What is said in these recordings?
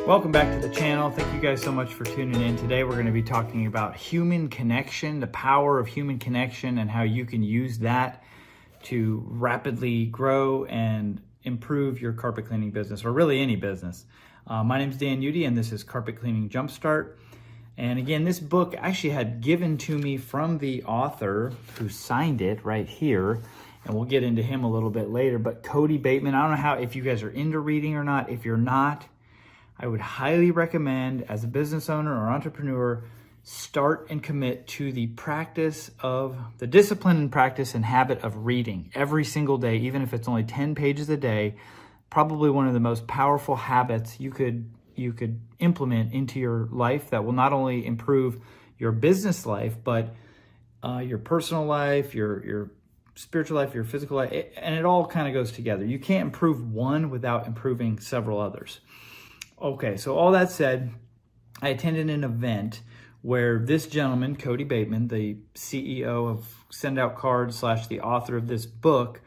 Welcome back to the channel. Thank you guys so much for tuning in. Today we're going to be talking about human connection, the power of human connection, and how you can use that to rapidly grow and improve your carpet cleaning business, or really any business. My name is Dan Udy, and this is Carpet Cleaning Jumpstart. And again, this book actually had given to me from the author who signed it right here. And we'll get into him a little bit later. But Kody Bateman, I don't know if you guys are into reading or not. If you're not, I would highly recommend, as a business owner or entrepreneur, start and commit to the practice of the discipline and practice and habit of reading every single day, even if it's only 10 pages a day. Probably one of the most powerful habits you could implement into your life that will not only improve your business life, but your personal life, your spiritual life, your physical life, and it all kind of goes together. You can't improve one without improving several others. Okay, so all that said, I attended an event where this gentleman, Kody Bateman, the CEO of SendOutCards / the author of this book,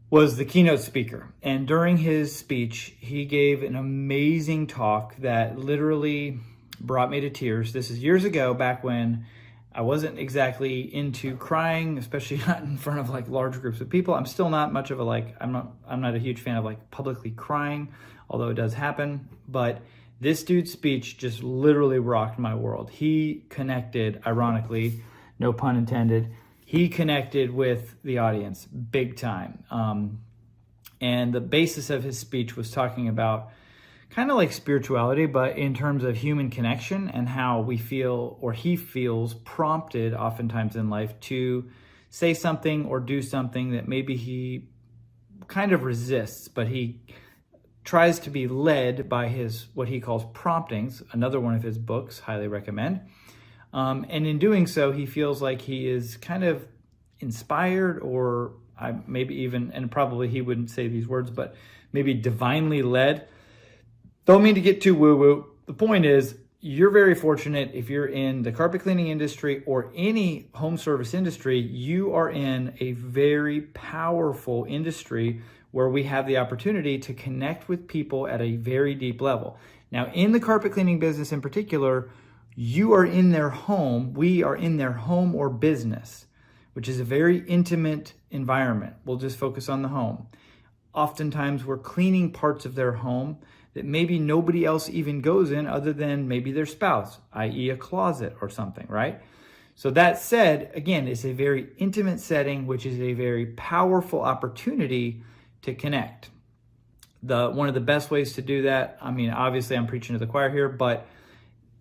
was the keynote speaker. And during his speech, he gave an amazing talk that literally brought me to tears. This is years ago, back when I wasn't exactly into crying, especially not in front of like large groups of people. I'm still not much of a I'm not a huge fan of like publicly crying, although it does happen. But this dude's speech just literally rocked my world. He connected, ironically, no pun intended, he connected with the audience big time. And the basis of his speech was talking about kind of like spirituality, but in terms of human connection and how we feel, or he feels, prompted oftentimes in life to say something or do something that maybe he kind of resists, but he tries to be led by his, what he calls promptings, another one of his books, highly recommend. And in doing so, he feels like he is kind of inspired, or maybe even, and probably he wouldn't say these words, but maybe divinely led. Don't mean to get too woo-woo. The point is, you're very fortunate if you're in the carpet cleaning industry or any home service industry. You are in a very powerful industry where we have the opportunity to connect with people at a very deep level. Now, in the carpet cleaning business in particular, you are in their home. We are in their home or business, which is a very intimate environment. We'll just focus on the home. Oftentimes, we're cleaning parts of their home that maybe nobody else even goes in other than maybe their spouse, i.e. a closet or something, right? So that said, again, it's a very intimate setting, which is a very powerful opportunity to connect. One of the best ways to do that, I mean, obviously I'm preaching to the choir here, but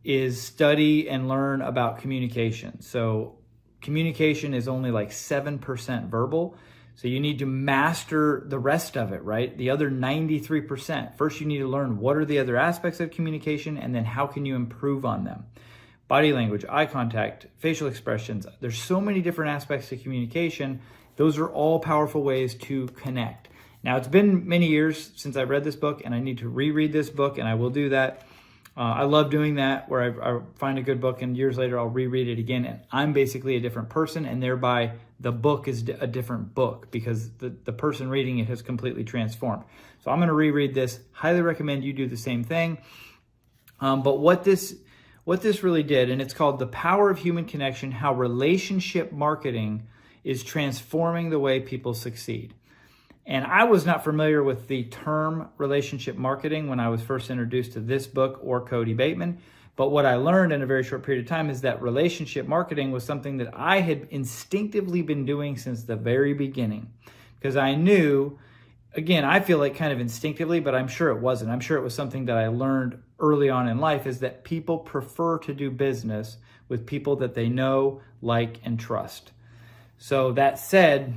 is study and learn about communication. So communication is only like 7% verbal. So you need to master the rest of it, right? The other 93%. First, you need to learn what are the other aspects of communication, and then how can you improve on them? Body language, eye contact, facial expressions. There's so many different aspects to communication. Those are all powerful ways to connect. Now, it's been many years since I read this book, and I need to reread this book, and I will do that. I love doing that, where I find a good book and years later I'll reread it again, and I'm basically a different person, and thereby the book is a different book because the person reading it has completely transformed. So I'm going to reread this. Highly recommend you do the same thing. But what this really did, and it's called The Power of Human Connection, How Relationship Marketing is Transforming the Way People Succeed. And I was not familiar with the term relationship marketing when I was first introduced to this book or Kody Bateman. But what I learned in a very short period of time is that relationship marketing was something that I had instinctively been doing since the very beginning. Because I knew, again, I feel like kind of instinctively, but I'm sure it wasn't. I'm sure it was something that I learned early on in life, is that people prefer to do business with people that they know, like, and trust. So that said,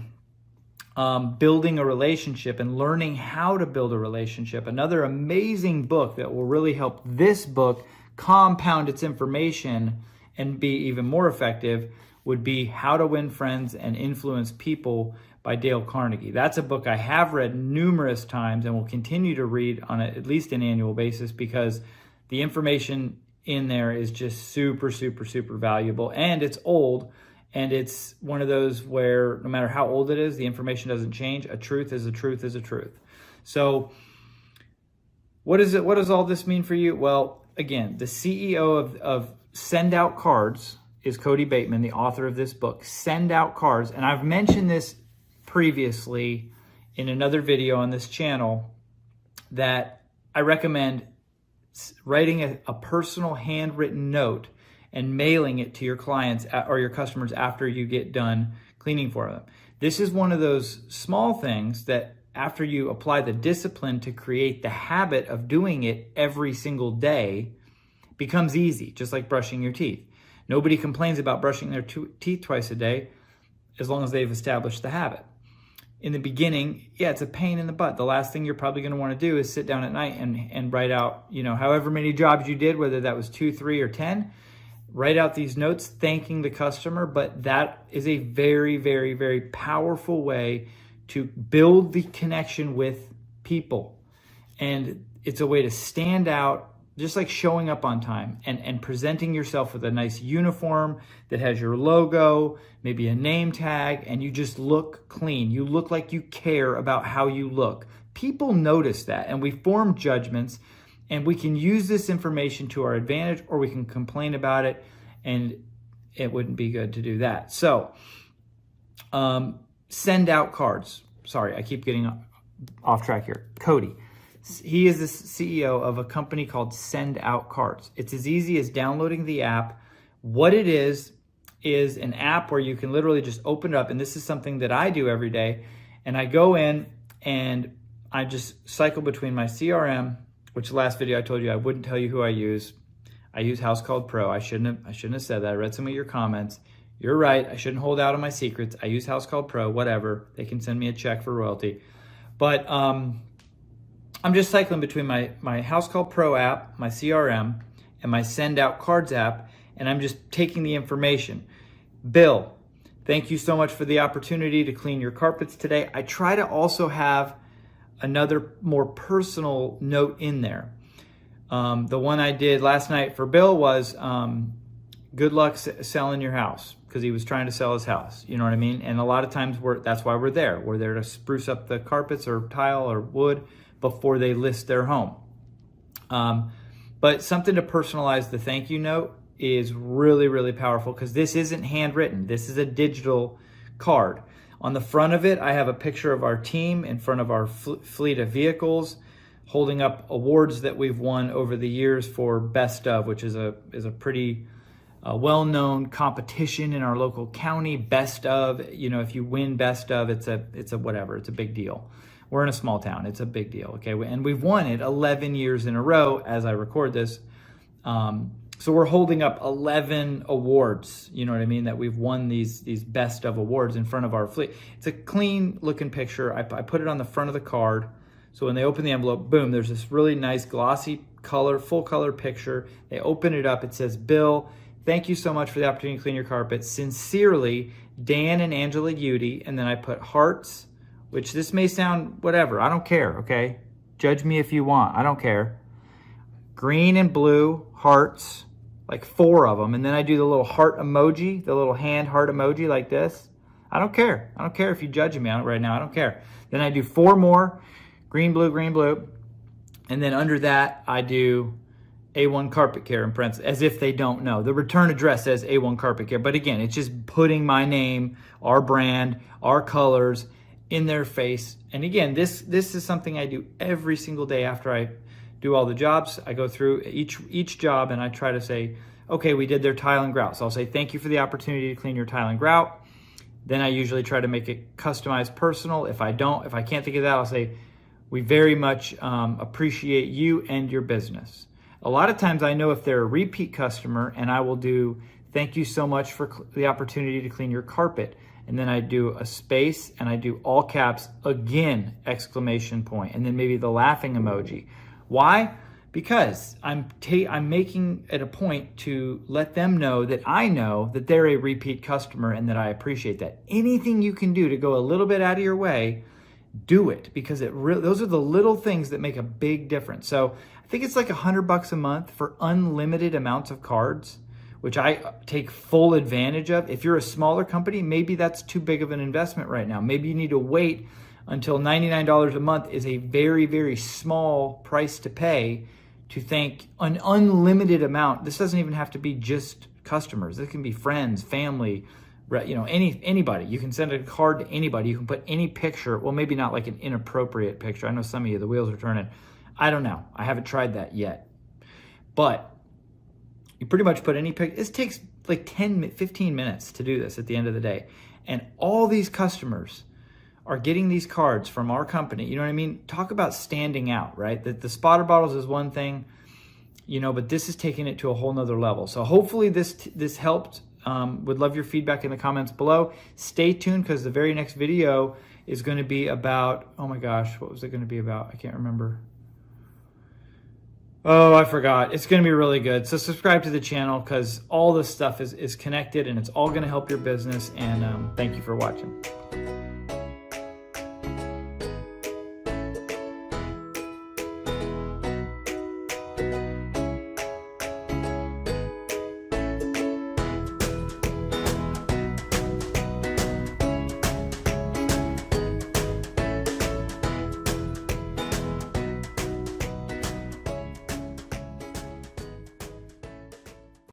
building a relationship and learning how to build a relationship. Another amazing book that will really help this book compound its information and be even more effective would be How to Win Friends and Influence People by Dale Carnegie. That's a book I have read numerous times and will continue to read on at least an annual basis, because the information in there is just super, super, super valuable. And it's old. And it's one of those where no matter how old it is, the information doesn't change. A truth is a truth is a truth. So What is it? What does all this mean for you? Well, again, the CEO of SendOutCards is Kody Bateman, the author of this book, SendOutCards. And I've mentioned this previously in another video on this channel, that I recommend writing a personal handwritten note and mailing it to your clients or your customers after you get done cleaning for them. This is one of those small things that after you apply the discipline to create the habit of doing it every single day, becomes easy, just like brushing your teeth. Nobody complains about brushing their teeth twice a day as long as they've established the habit. In the beginning, yeah, it's a pain in the butt. The last thing you're probably going to want to do is sit down at night and write out, however many jobs you did, whether that was 2, 3, or 10, write out these notes thanking the customer. But that is a very, very, very powerful way to build the connection with people. And it's a way to stand out, just like showing up on time and presenting yourself with a nice uniform that has your logo, maybe a name tag, and you just look clean. You look like you care about how you look. People notice that, and we form judgments, and we can use this information to our advantage, or we can complain about it, and it wouldn't be good to do that. So, SendOutCards. Sorry, I keep getting off track here. Kody. He is the CEO of a company called SendOutCards. It's as easy as downloading the app. What it is an app where you can literally just open it up, and this is something that I do every day. And I go in and I just cycle between my CRM, which the last video I told you I wouldn't tell you who I use. I use House Called Pro. I shouldn't have said that. I read some of your comments. You're right. I shouldn't hold out on my secrets. I use House Called Pro. Whatever. They can send me a check for royalty. But I'm just cycling between my House Called Pro app, my CRM, and my SendOutCards app, and I'm just taking the information. Bill, thank you so much for the opportunity to clean your carpets today. I try to also have another more personal note in there. The one I did last night for Bill was good luck selling your house, because he was trying to sell his house. You know what I mean? And a lot of times that's why we're there. We're there to spruce up the carpets or tile or wood before they list their home. But something to personalize the thank you note is really, really powerful, because this isn't handwritten. This is a digital card. On the front of it, I have a picture of our team in front of our fleet of vehicles, holding up awards that we've won over the years for Best Of, which is a pretty well-known competition in our local county. Best Of, if you win Best Of, it's a whatever, it's a big deal. We're in a small town. It's a big deal, okay? And we've won it 11 years in a row as I record this. So we're holding up 11 awards, you know what I mean, that we've won these Best Of awards in front of our fleet. It's a clean looking picture. I put it on the front of the card. So when they open the envelope, boom, there's this really nice glossy color, full color picture. They open it up. It says, Bill, thank you so much for the opportunity to clean your carpet. Sincerely, Dan and Angela Udy. And then I put hearts, which this may sound whatever. I don't care, okay? Judge me if you want. I don't care. Green and blue hearts, like 4 of them. And then I do the little heart emoji, the little hand heart emoji like this. I don't care. I don't care if you're judging me on it right now. I don't care. Then I do 4 more, green, blue, green, blue. And then under that, I do A1 Carpet Care in parentheses, as if they don't know. The return address says A1 Carpet Care. But again, it's just putting my name, our brand, our colors in their face. And again, this is something I do every single day after I do all the jobs. I go through each job and I try to say, okay, we did their tile and grout. So I'll say, thank you for the opportunity to clean your tile and grout. Then I usually try to make it customized, personal. If I can't think of that, I'll say, we very much appreciate you and your business. A lot of times I know if they're a repeat customer, and I will do, thank you so much for the opportunity to clean your carpet. And then I do a space and I do all caps, again, exclamation point, and then maybe the laughing emoji. Why? Because I'm making it a point to let them know that I know that they're a repeat customer and that I appreciate that. Anything you can do to go a little bit out of your way, do it, because those are the little things that make a big difference. So I think it's like $100 a month for unlimited amounts of cards, which I take full advantage of. If you're a smaller company, maybe that's too big of an investment right now. Maybe you need to wait until $99 a month is a very, very small price to pay to thank an unlimited amount. This doesn't even have to be just customers. It can be friends, family, anybody. You can send a card to anybody. You can put any picture. Well, maybe not like an inappropriate picture. I know some of you, the wheels are turning. I don't know. I haven't tried that yet. But you pretty much put any picture. It takes like 15 minutes to do this at the end of the day. And all these customers are getting these cards from our company. You know what I mean? Talk about standing out, right? The spotter bottles is one thing, but this is taking it to a whole nother level. So hopefully this helped. Would love your feedback in the comments below. Stay tuned, because the very next video is going to be about, oh my gosh, what was it going to be about? I can't remember. Oh, I forgot. It's going to be really good. So subscribe to the channel, because all this stuff is connected, and it's all going to help your business. And thank you for watching.